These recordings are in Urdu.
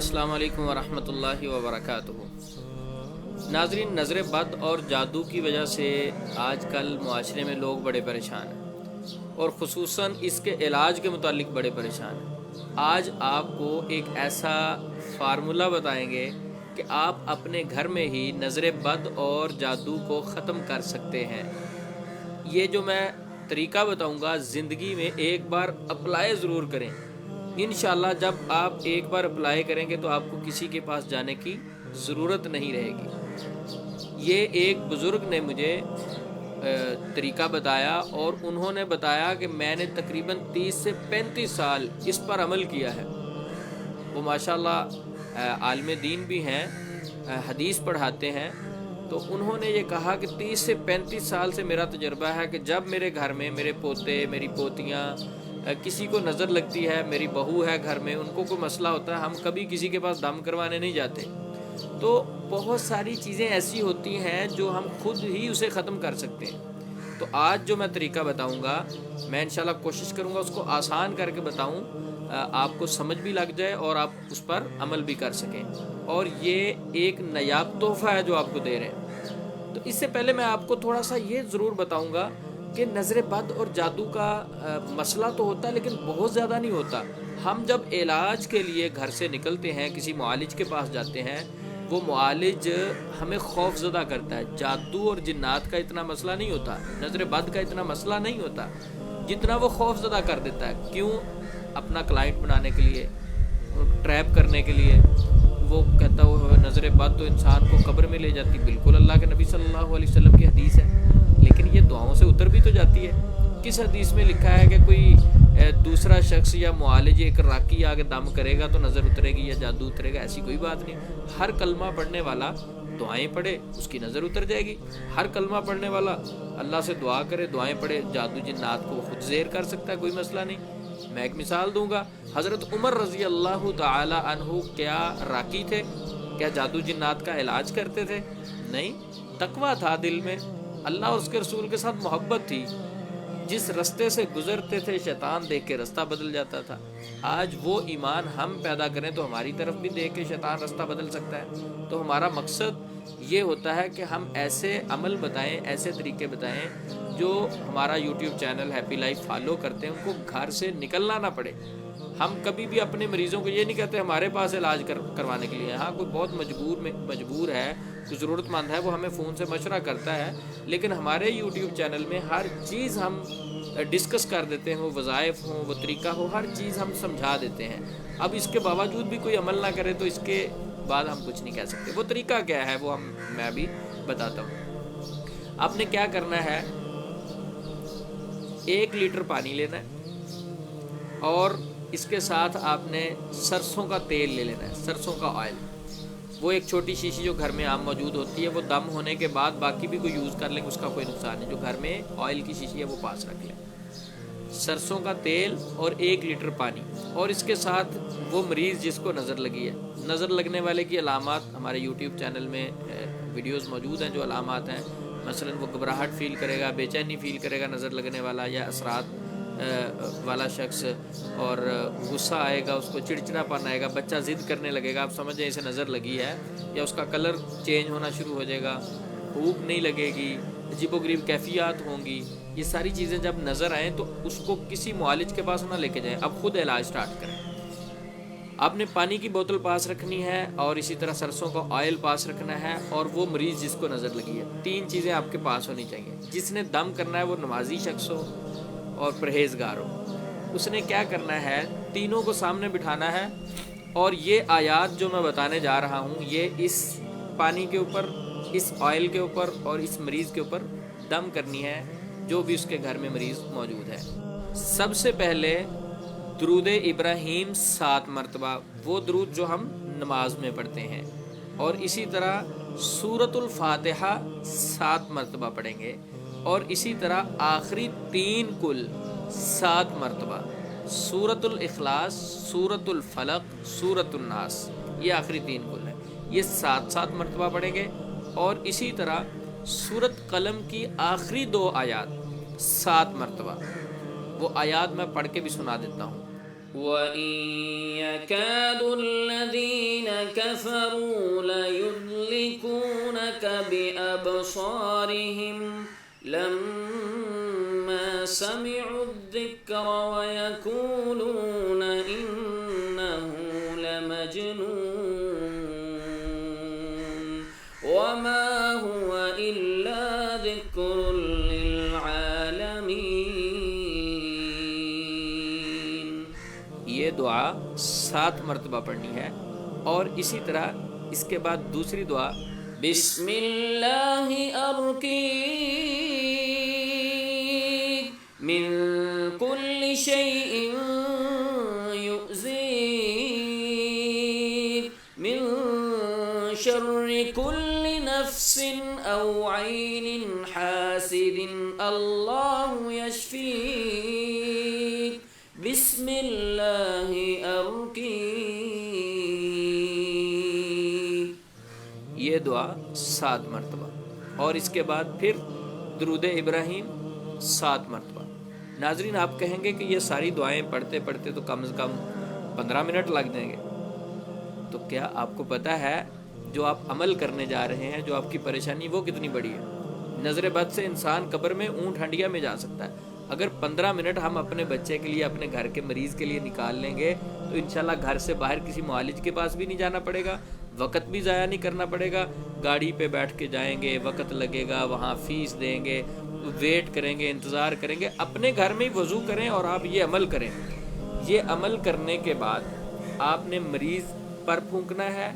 السلام علیکم ورحمۃ اللہ وبرکاتہ۔ ناظرین، نظر بد اور جادو کی وجہ سے آج کل معاشرے میں لوگ بڑے پریشان ہیں اور خصوصاً اس کے علاج کے متعلق بڑے پریشان ہیں۔ آج آپ کو ایک ایسا فارمولہ بتائیں گے کہ آپ اپنے گھر میں ہی نظر بد اور جادو کو ختم کر سکتے ہیں۔ یہ جو میں طریقہ بتاؤں گا زندگی میں ایک بار اپلائی ضرور کریں۔ انشاءاللہ جب آپ ایک بار اپلائی کریں گے تو آپ کو کسی کے پاس جانے کی ضرورت نہیں رہے گی۔ یہ ایک بزرگ نے مجھے طریقہ بتایا اور انہوں نے بتایا کہ میں نے تقریباً 30 سے 35 سال اس پر عمل کیا ہے۔ وہ ماشاءاللہ عالم دین بھی ہیں، حدیث پڑھاتے ہیں، تو انہوں نے یہ کہا کہ 30 سے 35 سال سے میرا تجربہ ہے کہ جب میرے گھر میں میرے پوتے، میری پوتیاں، کسی کو نظر لگتی ہے، میری بہو ہے گھر میں، ان کو کوئی مسئلہ ہوتا ہے، ہم کبھی کسی کے پاس دم کروانے نہیں جاتے۔ تو بہت ساری چیزیں ایسی ہوتی ہیں جو ہم خود ہی اسے ختم کر سکتے ہیں۔ تو آج جو میں طریقہ بتاؤں گا، میں انشاءاللہ کوشش کروں گا اس کو آسان کر کے بتاؤں، آپ کو سمجھ بھی لگ جائے اور آپ اس پر عمل بھی کر سکیں، اور یہ ایک نایاب تحفہ ہے جو آپ کو دے رہے ہیں۔ تو اس سے پہلے میں آپ کو تھوڑا سا یہ ضرور بتاؤں گا کہ نظر بد اور جادو کا مسئلہ تو ہوتا ہے لیکن بہت زیادہ نہیں ہوتا۔ ہم جب علاج کے لیے گھر سے نکلتے ہیں، کسی معالج کے پاس جاتے ہیں، وہ معالج ہمیں خوف زدہ کرتا ہے۔ جادو اور جنات کا اتنا مسئلہ نہیں ہوتا، نظر بد کا اتنا مسئلہ نہیں ہوتا جتنا وہ خوف زدہ کر دیتا ہے۔ کیوں؟ اپنا کلائنٹ بنانے کے لیے، ٹریپ کرنے کے لیے۔ وہ کہتا ہے نظر بد تو انسان کو قبر میں لے جاتی، بالکل اللہ کے نبی صلی اللہ علیہ وسلم کی حدیث ہے، لیکن یہ دعاؤں سے اتر بھی تو جاتی ہے۔ کس حدیث میں لکھا ہے کہ کوئی دوسرا شخص یا معالج ایک راکی آگے دم کرے گا تو نظر اترے گی یا جادو اترے گا؟ ایسی کوئی بات نہیں۔ ہر کلمہ پڑھنے والا دعائیں پڑھے، اس کی نظر اتر جائے گی۔ ہر کلمہ پڑھنے والا اللہ سے دعا کرے، دعائیں پڑھے، جادو جنات کو خود زیر کر سکتا ہے، کوئی مسئلہ نہیں۔ میں ایک مثال دوں گا، حضرت عمر رضی اللہ تعالی عنہ کیا راکی تھے؟ کیا جادو جنات کا علاج کرتے تھے؟ نہیں، تقویٰ تھا دل میں، اللہ اور اس کے رسول کے ساتھ محبت تھی۔ جس رستے سے گزرتے تھے شیطان دیکھ کے رستہ بدل جاتا تھا۔ آج وہ ایمان ہم پیدا کریں تو ہماری طرف بھی دیکھ کے شیطان رستہ بدل سکتا ہے۔ تو ہمارا مقصد یہ ہوتا ہے کہ ہم ایسے عمل بتائیں، ایسے طریقے بتائیں جو ہمارا YouTube channel happy life follow کرتے ہیں ان کو گھر سے نکلنا نہ پڑے۔ ہم کبھی بھی اپنے مریضوں کو یہ نہیں کہتے ہمارے پاس علاج کروانے کے لیے۔ ہاں، کوئی بہت مجبور ہے، کوئی ضرورت مند ہے، وہ ہمیں فون سے مشورہ کرتا ہے، لیکن ہمارے یوٹیوب چینل میں ہر چیز ہم ڈسکس کر دیتے ہیں، وہ وظائف ہوں، وہ طریقہ ہو، ہر چیز ہم سمجھا دیتے ہیں۔ اب اس کے باوجود بھی کوئی عمل نہ کرے تو اس کے بعد ہم کچھ نہیں کہہ سکتے۔ وہ طریقہ کیا ہے وہ میں بھی بتاتا ہوں۔ آپ نے کیا کرنا ہے، 1 لیٹر پانی لینا ہے اور اس کے ساتھ آپ نے سرسوں کا تیل لے لینا ہے، سرسوں کا آئل۔ وہ ایک چھوٹی شیشی جو گھر میں عام موجود ہوتی ہے، وہ دم ہونے کے بعد باقی بھی کوئی یوز کر لیں، اس کا کوئی نقصان نہیں۔ جو گھر میں آئل کی شیشی ہے وہ پاس رکھ لیں۔ سرسوں کا تیل اور 1 لیٹر پانی، اور اس کے ساتھ وہ مریض جس کو نظر لگی ہے، نظر لگنے والے کی علامات ہمارے یوٹیوب چینل میں ویڈیوز موجود ہیں۔ جو علامات ہیں، مثلا وہ گھبراہٹ فیل کرے گا، بے چینی فیل کرے گا نظر لگنے والا یا اثرات والا شخص، اور غصہ آئے گا، اس کو چڑچڑا پن آئے گا، بچہ ضد کرنے لگے گا، آپ سمجھ جائیں اسے نظر لگی ہے، یا اس کا کلر چینج ہونا شروع ہو جائے گا، بھوک نہیں لگے گی، عجیب و غریب کیفیات ہوں گی۔ یہ ساری چیزیں جب نظر آئیں تو اس کو کسی معالج کے پاس نہ لے کے جائیں، اب خود علاج سٹارٹ کریں۔ آپ نے پانی کی بوتل پاس رکھنی ہے اور اسی طرح سرسوں کا آئل پاس رکھنا ہے، اور وہ مریض جس کو نظر لگی ہے، 3 چیزیں آپ کے پاس ہونی چاہیے۔ جس نے دم کرنا ہے وہ نمازی شخص ہو اور پرہیزگار ہو۔ اس نے کیا کرنا ہے، تینوں کو سامنے بٹھانا ہے، اور یہ آیات جو میں بتانے جا رہا ہوں یہ اس پانی کے اوپر، اس آئل کے اوپر اور اس مریض کے اوپر دم کرنی ہے، جو بھی اس کے گھر میں مریض موجود ہے۔ سب سے پہلے درود ابراہیم 7 مرتبہ، وہ درود جو ہم نماز میں پڑھتے ہیں، اور اسی طرح سورۃ الفاتحہ 7 مرتبہ پڑھیں گے، اور اسی طرح آخری 3 کل 7 مرتبہ، سورۃ الاخلاص، سورۃ الفلق، سورۃ الناس، یہ آخری 3 کل ہیں، یہ 7 مرتبہ پڑھیں گے، اور اسی طرح سورۃ قلم کی آخری 2 آیات 7 مرتبہ۔ وہ آیات میں پڑھ کے بھی سنا دیتا ہوں۔ وَإِن يَكَادُ الَّذِينَ كَفَرُوا لَيُزْلِقُونَكَ بِأَبْصَارِهِمْ لَمَّا سَمِعُوا الذِّكْرَ وَيَقُولُونَ إِنَّهُ لَمَجْنُونٌ وَمَا هُوَ إِلَّا ذِكْرٌ لِّلْعَالَمِينَ۔ یہ دعا 7 مرتبہ پڑھنی ہے، اور اسی طرح اس کے بعد دوسری دعا بسم اللہ ارقیک من کل شیء یؤذیک من شر کل نفس او عین حاسد اللہ یشفیک بسم اللہ ارقیک۔ یہ دعا 7 مرتبہ، اور اس کے بعد پھر درود ابراہیم 7 مرتبہ۔ ناظرین، آپ کہیں گے کہ یہ ساری دعائیں پڑھتے پڑھتے تو کم از کم 15 منٹ لگ جائیں گے، تو کیا آپ کو پتہ ہے جو آپ عمل کرنے جا رہے ہیں، جو آپ کی پریشانی وہ کتنی بڑی ہے؟ نظر بد سے انسان قبر میں اونٹ ہنڈیا میں جا سکتا ہے۔ اگر 15 منٹ ہم اپنے بچے کے لیے، اپنے گھر کے مریض کے لیے نکال لیں گے تو انشاءاللہ گھر سے باہر کسی معالج کے پاس بھی نہیں جانا پڑے گا، وقت بھی ضائع نہیں کرنا پڑے گا، گاڑی پہ بیٹھ کے جائیں گے، وقت لگے گا، وہاں فیس دیں گے، ویٹ کریں گے، انتظار کریں گے۔ اپنے گھر میں ہی وضو کریں اور آپ یہ عمل کریں۔ یہ عمل کرنے کے بعد آپ نے مریض پر پھونکنا ہے،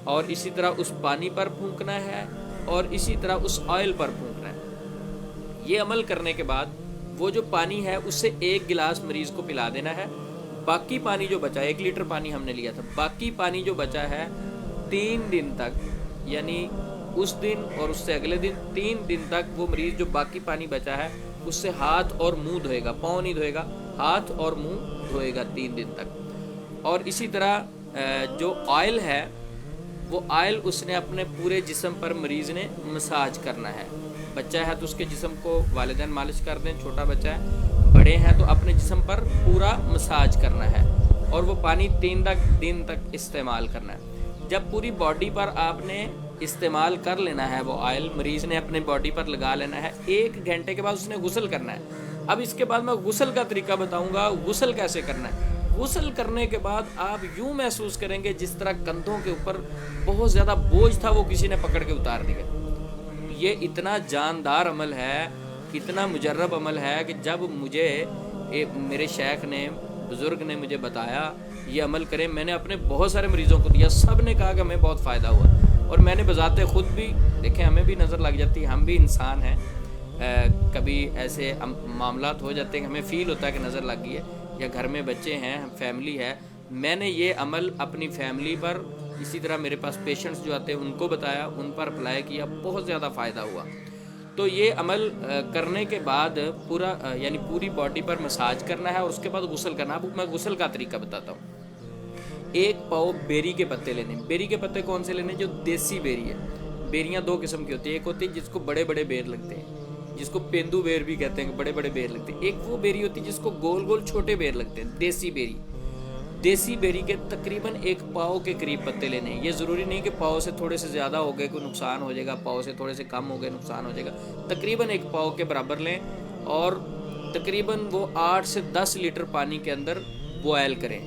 اور اسی طرح اس پانی پر پھونکنا ہے، اور اسی طرح اس آئل پر پھونکنا ہے۔ یہ عمل کرنے کے بعد وہ جو پانی ہے اس سے 1 گلاس مریض کو پلا دینا ہے۔ باقی پانی جو بچا ہے، 1 لیٹر پانی ہم نے لیا تھا، باقی پانی جو بچا ہے 3 دن تک، یعنی اس دن اور اس سے اگلے دن 3 دن تک وہ مریض جو باقی پانی بچا ہے اس سے ہاتھ اور منہ دھوئے گا، پاؤں نہیں دھوئے گا، ہاتھ اور منہ دھوئے گا 3 دن تک۔ اور اسی طرح جو آئل ہے وہ آئل اس نے اپنے پورے جسم پر مریض نے مساج کرنا ہے۔ بچہ ہے تو اس کے جسم کو والدین مالش کر دیں، چھوٹا بچہ ہے، بڑے ہیں تو اپنے جسم پر پورا مساج کرنا ہے، اور وہ پانی 3 دن تک استعمال کرنا ہے۔ جب پوری باڈی پر آپ نے استعمال کر لینا ہے وہ آئل، مریض نے اپنے باڈی پر لگا لینا ہے، 1 گھنٹے کے بعد اس نے غسل کرنا ہے۔ اب اس کے بعد میں غسل کا طریقہ بتاؤں گا، غسل کیسے کرنا ہے۔ غسل کرنے کے بعد آپ یوں محسوس کریں گے جس طرح کندھوں کے اوپر بہت زیادہ بوجھ تھا وہ کسی نے پکڑ کے اتار دیا۔ یہ اتنا جاندار عمل ہے، اتنا مجرب عمل ہے کہ جب مجھے میرے شیخ نے، بزرگ نے مجھے بتایا یہ عمل کریں، میں نے اپنے بہت سارے مریضوں کو دیا، سب نے کہا کہ ہمیں بہت فائدہ ہوا، اور میں نے بذات خود بھی دیکھیں، ہمیں بھی نظر لگ جاتی ہے، ہم بھی انسان ہیں، کبھی ایسے معاملات ہو جاتے ہیں کہ ہمیں فیل ہوتا ہے کہ نظر لگ گئی ہے، یا گھر میں بچے ہیں، فیملی ہے۔ میں نے یہ عمل اپنی فیملی پر، اسی طرح میرے پاس پیشنٹس جو آتے ہیں ان کو بتایا، ان پر اپلائی کیا، بہت زیادہ فائدہ ہوا۔ تو یہ عمل کرنے کے بعد پورا یعنی پوری باڈی پر مساج کرنا ہے، اور اس کے بعد غسل کرنا ہے۔ اب میں غسل کا طریقہ بتاتا ہوں۔ 1 پاؤ بیری کے پتے لینے۔ بیری کے پتے کون سے لینے؟ جو دیسی بیری ہے۔ بیریاں 2 قسم کی ہوتی ہیں، ایک ہوتی ہے جس کو بڑے بڑے بیر لگتے ہیں، جس کو پیندو بیر بھی کہتے ہیں، بڑے بڑے بیر لگتے ہیں۔ ایک وہ بیری ہوتی ہے جس کو گول گول چھوٹے بیر لگتے ہیں، دیسی بیری۔ دیسی بیری کے تقریباً 1 پاؤ کے قریب پتے لینے ہیں۔ یہ ضروری نہیں کہ پاؤ سے تھوڑے سے زیادہ ہو گئے کوئی نقصان ہو جائے گا، پاؤ سے تھوڑے سے کم ہو گئے نقصان ہو جائے گا، تقریباً 1 پاؤ کے برابر لیں، اور تقریباً وہ 8 سے 10 لیٹر پانی کے اندر بوائل کریں۔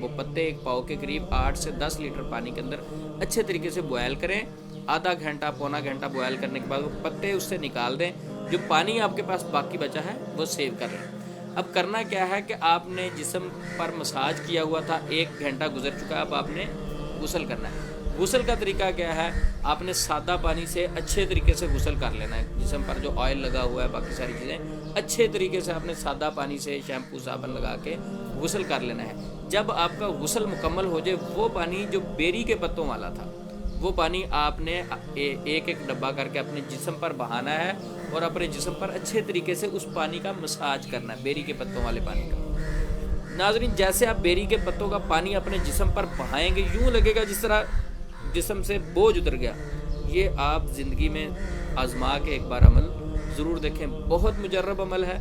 وہ پتے 1 پاؤ کے قریب 8 سے 10 لیٹر پانی کے اندر اچھے طریقے سے بوائل کریں۔ آدھا گھنٹہ پونا گھنٹہ بوائل کرنے کے بعد وہ پتے اس سے نکال دیں، جو پانی آپ کے پاس باقی بچا ہے وہ سیو کر لیں۔ اب کرنا کیا ہے کہ آپ نے جسم پر مساج کیا ہوا تھا، 1 گھنٹہ گزر چکا ہے، اب آپ نے غسل کرنا ہے۔ غسل کا طریقہ کیا ہے؟ آپ نے سادہ پانی سے اچھے طریقے سے غسل کر لینا ہے۔ جسم پر جو آئل لگا ہوا ہے، باقی ساری چیزیں اچھے طریقے سے آپ نے سادہ پانی سے شیمپو صابن لگا کے غسل کر لینا ہے۔ جب آپ کا غسل مکمل ہو جائے، وہ پانی جو بیری کے پتوں والا تھا، وہ پانی آپ نے 1 ڈبہ کر کے اپنے جسم پر بہانا ہے، اور اپنے جسم پر اچھے طریقے سے اس پانی کا مساج کرنا ہے، بیری کے پتوں والے پانی کا۔ ناظرین، جیسے آپ بیری کے پتوں کا پانی اپنے جسم پر بہائیں گے، یوں لگے گا جس طرح جسم سے بوجھ اتر گیا۔ یہ آپ زندگی میں آزما کے ایک بار عمل ضرور دیکھیں، بہت مجرب عمل ہے،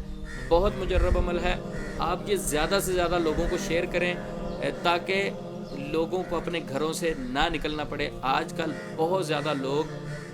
بہت مجرب عمل ہے. آپ یہ زیادہ سے زیادہ لوگوں کو شیئر کریں تاکہ لوگوں کو اپنے گھروں سے نہ نکلنا پڑے. آج کل بہت زیادہ لوگ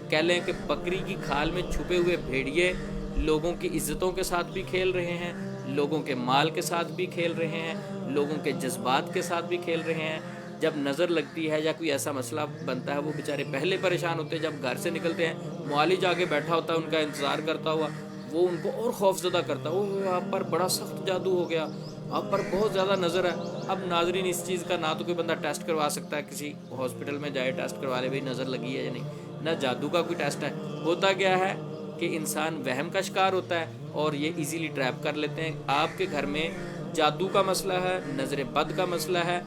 کہہ لیں کہ بکری کی کھال میں چھپے ہوئے بھیڑیے لوگوں کی عزتوں کے ساتھ بھی کھیل رہے ہیں, لوگوں کے مال کے ساتھ بھی کھیل رہے ہیں, لوگوں کے جذبات کے ساتھ بھی کھیل رہے ہیں. جب نظر لگتی ہے یا کوئی ایسا مسئلہ بنتا ہے, وہ بیچارے پہلے پریشان ہوتے ہیں. جب گھر سے نکلتے ہیں, معالج آگے بیٹھا ہوتا ہے ان کا انتظار کرتا ہوا, وہ ان کو اور خوف زدہ کرتا ہے, وہ آپ پر بڑا سخت جادو ہو گیا, آپ پر بہت زیادہ نظر ہے. اب ناظرین اس چیز کا نہ تو کوئی بندہ ٹیسٹ کروا سکتا ہے, کسی ہاسپٹل میں جائے ٹیسٹ کروا لے بھائی نظر لگی ہے یا نہیں, نہ جادو کا کوئی ٹیسٹ ہے. ہوتا کیا ہے کہ انسان وہم کا شکار ہوتا ہے اور یہ ایزیلی ٹریپ کر لیتے ہیں. آپ کے گھر میں جادو کا مسئلہ ہے, نظر بد کا مسئلہ ہے,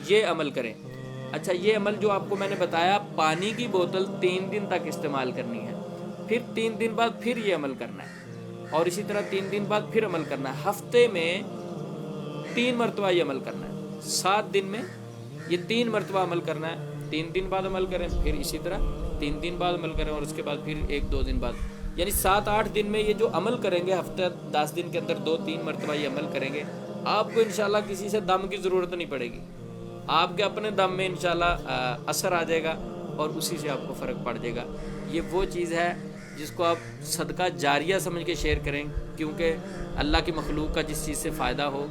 یہ عمل کریں. اچھا, یہ عمل جو آپ کو میں نے بتایا, پانی کی بوتل 3 دن تک استعمال کرنی ہے, پھر 3 دن بعد پھر یہ عمل کرنا ہے, اور اسی طرح 3 دن بعد پھر عمل کرنا ہے. ہفتے میں 3 مرتبہ یہ عمل کرنا ہے, 7 دن میں یہ 3 مرتبہ عمل کرنا ہے. 3 دن بعد عمل کریں, پھر اسی طرح 3 دن بعد عمل کریں, اور اس کے بعد پھر 1-2 دن بعد, یعنی 7-8 دن میں یہ جو عمل کریں گے, ہفتہ 10 دن کے اندر 2-3 مرتبہ یہ عمل کریں گے, آپ کو انشاءاللہ کسی سے دم کی ضرورت نہیں پڑے گی. آپ کے اپنے دم میں انشاءاللہ اثر آ جائے گا اور اسی سے آپ کو فرق پڑ جائے گا. یہ وہ چیز ہے جس کو آپ صدقہ جاریہ سمجھ کے شیئر کریں, کیونکہ اللہ کی مخلوق کا جس چیز سے فائدہ ہو,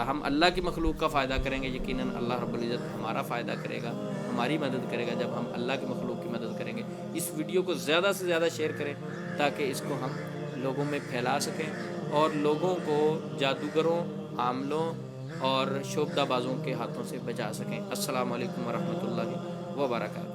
ہم اللہ کی مخلوق کا فائدہ کریں گے, یقیناً اللہ رب العزت ہمارا فائدہ کرے گا, ہماری مدد کرے گا جب ہم اللہ کی مخلوق کی مدد کریں گے. اس ویڈیو کو زیادہ سے زیادہ شیئر کریں تاکہ اس کو ہم لوگوں میں پھیلا سکیں اور لوگوں کو جادوگروں, عاملوں اور شعبدہ بازوں کے ہاتھوں سے بچا سکیں. السلام علیکم ورحمۃ اللہ وبرکاتہ.